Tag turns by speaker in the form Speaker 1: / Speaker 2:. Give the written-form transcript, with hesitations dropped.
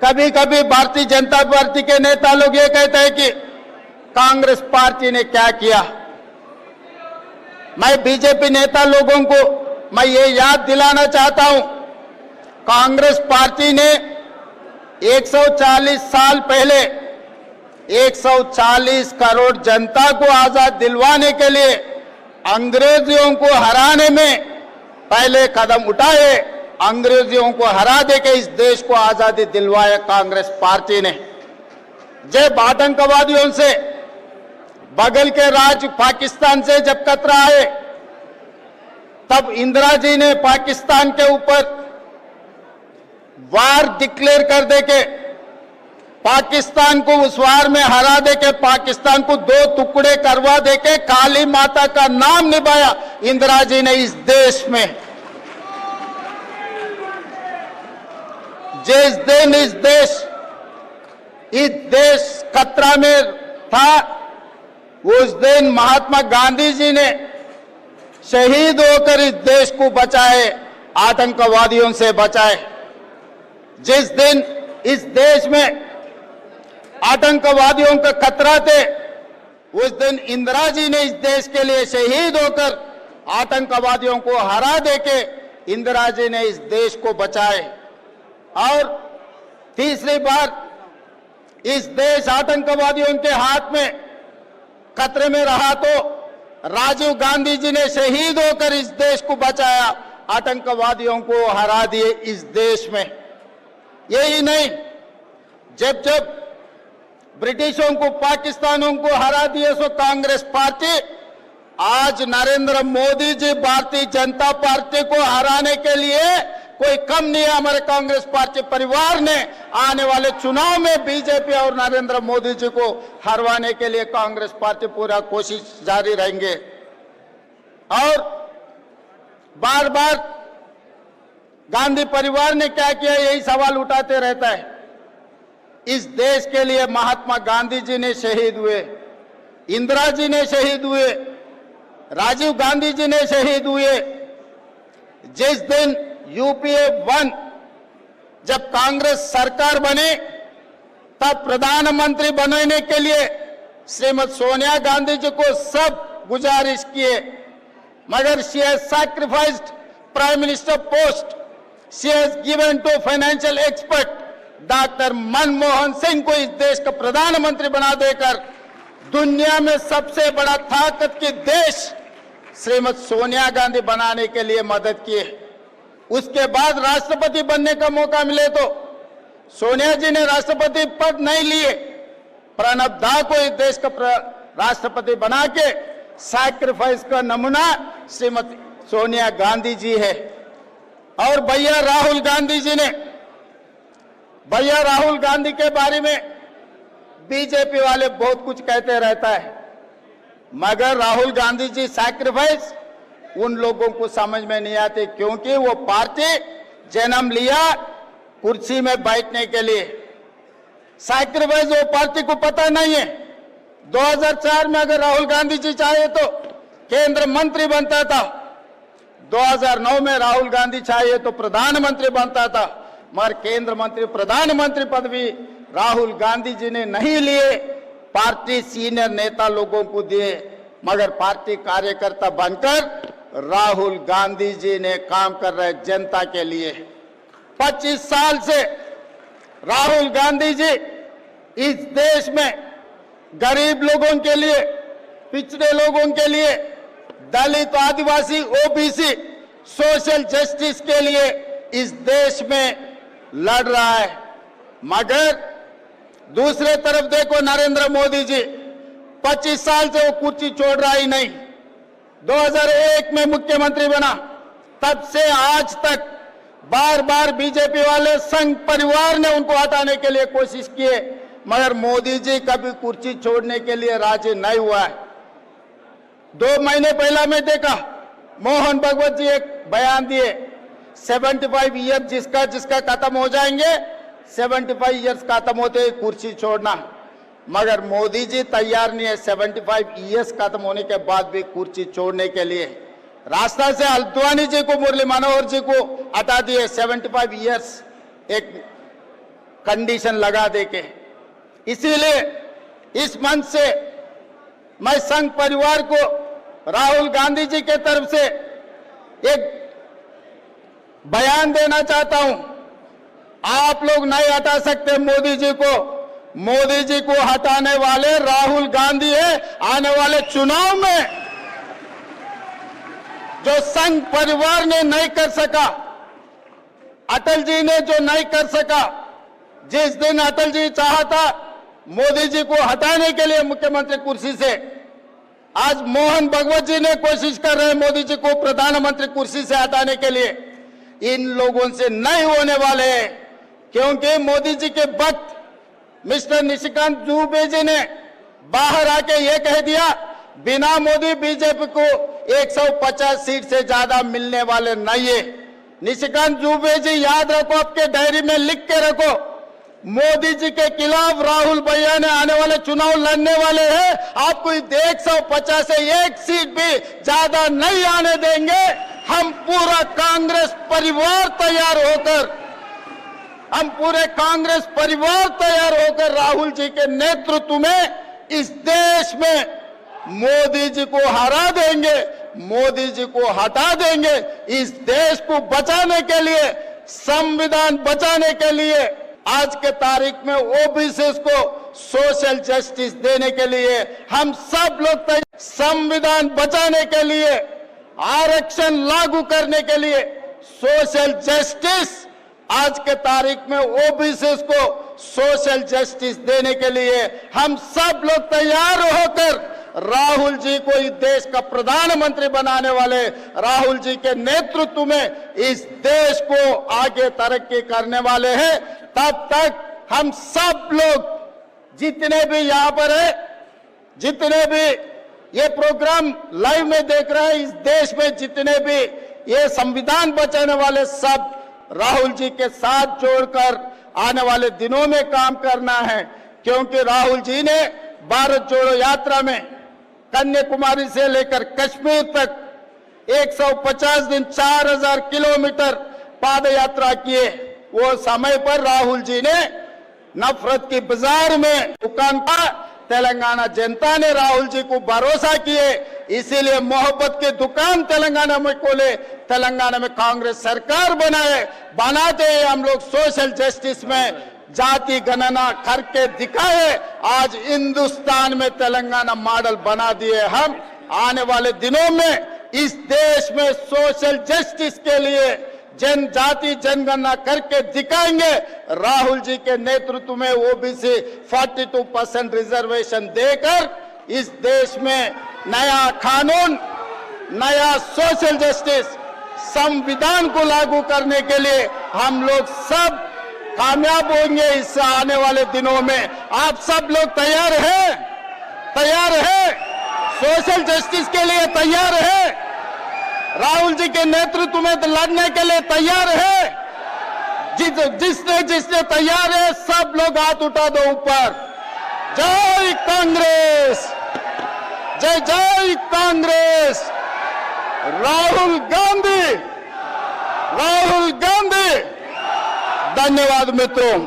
Speaker 1: कभी कभी भारतीय जनता पार्टी के नेता लोग ये कहते हैं कि कांग्रेस पार्टी ने क्या किया। मैं बीजेपी नेता लोगों को मैं ये याद दिलाना चाहता हूं, कांग्रेस पार्टी ने 140 साल पहले 140 करोड़ जनता को आजाद दिलवाने के लिए अंग्रेजों को हराने में पहले कदम उठाए। अंग्रेजों को हरा देके इस देश को आजादी दिलवाया कांग्रेस पार्टी ने। जब आतंकवादियों से बगल के राज्य पाकिस्तान से जब खतरा आए, तब इंदिरा जी ने पाकिस्तान के ऊपर वार डिक्लेयर कर देके पाकिस्तान को उस वार में हरा देके पाकिस्तान को 2 टुकड़े करवा देके काली माता का नाम निभाया इंदिरा जी ने इस देश में। जिस दिन इस देश खतरा में था, उस दिन महात्मा गांधी जी ने शहीद होकर इस देश को बचाए, आतंकवादियों से बचाए। जिस दिन इस देश में आतंकवादियों का खतरा थे, उस दिन इंदिरा जी ने इस देश के लिए शहीद होकर आतंकवादियों को हरा देके इंदिरा जी ने इस देश को बचाए। और तीसरी बार इस देश आतंकवादियों के हाथ में खतरे में रहा तो राजीव गांधी जी ने शहीद होकर इस देश को बचाया, आतंकवादियों को हरा दिए इस देश में। यही नहीं, जब जब ब्रिटिशों को पाकिस्तानों को हरा दिए सो कांग्रेस पार्टी, आज नरेंद्र मोदी जी भारतीय जनता पार्टी को हराने के लिए कोई कम नहीं है। हमारे कांग्रेस पार्टी परिवार ने आने वाले चुनाव में बीजेपी और नरेंद्र मोदी जी को हरवाने के लिए कांग्रेस पार्टी पूरा कोशिश जारी रहेंगे। और बार बार गांधी परिवार ने क्या किया, यही सवाल उठाते रहता है। इस देश के लिए महात्मा गांधी जी ने शहीद हुए, इंदिरा जी ने शहीद हुए, राजीव गांधी जी ने शहीद हुए। जिस दिन यूपीए 1 जब कांग्रेस सरकार बनी, तब प्रधानमंत्री बनने के लिए श्रीमती सोनिया गांधी जी को सब गुजारिश किए, मगर she has sacrificed prime minister post, she has given to financial expert doctor Manmohan Singh को इस देश का प्रधानमंत्री बना देकर दुनिया में सबसे बड़ा ताकत के देश श्रीमती सोनिया गांधी बनाने के लिए मदद किए। उसके बाद राष्ट्रपति बनने का मौका मिले तो सोनिया जी ने राष्ट्रपति पद नहीं लिए, प्रणब दा को इस देश का राष्ट्रपति बना के सैक्रिफाइस का नमूना श्रीमती सोनिया गांधी जी है। और भैया राहुल गांधी जी ने, भैया राहुल गांधी के बारे में बीजेपी वाले बहुत कुछ कहते रहता है, मगर राहुल गांधी जी सैक्रिफाइस उन लोगों को समझ में नहीं आते, क्योंकि वो पार्टी जन्म लिया कुर्सी में बैठने के लिए। सैक्रिफाइस वो पार्टी को पता नहीं है। 2004 में अगर राहुल गांधी जी चाहे तो केंद्र मंत्री बनता था, 2009 में राहुल गांधी चाहे तो प्रधानमंत्री बनता था, मगर केंद्र मंत्री प्रधानमंत्री पदवी राहुल गांधी जी ने नहीं लिए, पार्टी सीनियर नेता लोगों को दिए, मगर पार्टी कार्यकर्ता बनकर राहुल गांधी जी ने काम कर रहे जनता के लिए। 25 साल से राहुल गांधी जी इस देश में गरीब लोगों के लिए, पिछड़े लोगों के लिए, दलित, आदिवासी, ओबीसी, सोशल जस्टिस के लिए इस देश में लड़ रहा है। मगर दूसरे तरफ देखो नरेंद्र मोदी जी 25 साल से वो कुर्सी छोड़ रहा ही नहीं। 2001 में मुख्यमंत्री बना, तब से आज तक बार बार बीजेपी वाले संघ परिवार ने उनको हटाने के लिए कोशिश किए, मगर मोदी जी कभी कुर्सी छोड़ने के लिए राजी नहीं हुआ है। 2 महीने पहला मैं देखा मोहन भगवत जी एक बयान दिए, 75 ईयर जिसका जिसका खत्म हो जाएंगे, 75 ईयर्स खत्म होते ही कुर्सी छोड़ना, मगर मोदी जी तैयार नहीं है 75 ईयर्स खत्म होने के बाद भी कुर्सी छोड़ने के लिए। रास्ता से अल्द्वानी जी को, मुरली मनोहर जी को हटा दिए 75 ईयर्स, एक कंडीशन लगा देके। इसीलिए इस मंच से मैं संघ परिवार को राहुल गांधी जी के तरफ से एक बयान देना चाहता हूं। आप लोग नहीं हटा सकते मोदी जी को। मोदी जी को हटाने वाले राहुल गांधी है। आने वाले चुनाव में जो संघ परिवार ने नहीं कर सका, अटल जी ने जो नहीं कर सका, जिस दिन अटल जी चाहता मोदी जी को हटाने के लिए मुख्यमंत्री कुर्सी से, आज मोहन भगवत जी ने कोशिश कर रहे हैं मोदी जी को प्रधानमंत्री कुर्सी से हटाने के लिए। इन लोगों से नहीं होने वाले हैं, क्योंकि मोदी जी के वक्त मिस्टर निशिकांत दुबे जी ने बाहर आके ये कह दिया, बिना मोदी बीजेपी को 150 सीट से ज्यादा मिलने वाले नहीं है। निशिकांत दुबे जी याद रखो, आपके डायरी में लिख के रखो, मोदी जी के खिलाफ राहुल भैया ने आने वाले चुनाव लड़ने वाले हैं। आपको 150 से एक सीट भी ज्यादा नहीं आने देंगे। हम पूरा कांग्रेस परिवार तैयार होकर, हम पूरे कांग्रेस परिवार तैयार होकर राहुल जी के नेतृत्व में इस देश में मोदी जी को हरा देंगे, मोदी जी को हटा देंगे। इस देश को बचाने के लिए, संविधान बचाने के लिए, आज के तारीख में ओबीसी को सोशल जस्टिस देने के लिए हम सब लोग संविधान बचाने के लिए, आरक्षण लागू करने के लिए, सोशल जस्टिस, आज के तारीख में ओबीसी को सोशल जस्टिस देने के लिए हम सब लोग तैयार होकर राहुल जी को इस देश का प्रधानमंत्री बनाने वाले, राहुल जी के नेतृत्व में इस देश को आगे तरक्की करने वाले हैं। तब तक हम सब लोग जितने भी यहाँ पर है, जितने भी ये प्रोग्राम लाइव में देख रहे हैं, इस देश में जितने भी ये संविधान बचाने वाले, सब राहुल जी के साथ जोड़कर आने वाले दिनों में काम करना है। क्योंकि राहुल जी ने भारत जोड़ो यात्रा में कन्याकुमारी से लेकर कश्मीर तक 150 दिन 4000 किलोमीटर पाद यात्रा किए। वो समय पर राहुल जी ने नफरत की बाजार में दुकान का तेलंगाना जनता ने राहुल जी को भरोसा किए, इसीलिए मोहब्बत की दुकान तेलंगाना में खोले, तेलंगाना में कांग्रेस सरकार बनाते हैं हम लोग। सोशल जस्टिस में जाति गणना करके दिखाए, आज हिंदुस्तान में तेलंगाना मॉडल बना दिए हम। आने वाले दिनों में इस देश में सोशल जस्टिस के लिए जनजाति जनगणना करके दिखाएंगे। राहुल जी के नेतृत्व में ओबीसी 42% रिजर्वेशन देकर इस देश में नया कानून, नया सोशल जस्टिस, संविधान को लागू करने के लिए हम लोग सब कामयाब होंगे। इस आने वाले दिनों में आप सब लोग तैयार हैं? तैयार है? सोशल जस्टिस के लिए तैयार है? राहुल जी के नेतृत्व में लड़ने के लिए तैयार है? जिसने तैयार है, सब लोग हाथ उठा दो ऊपर। जय कांग्रेस, जय जय कांग्रेस। राहुल गांधी, राहुल गांधी। धन्यवाद मित्रों।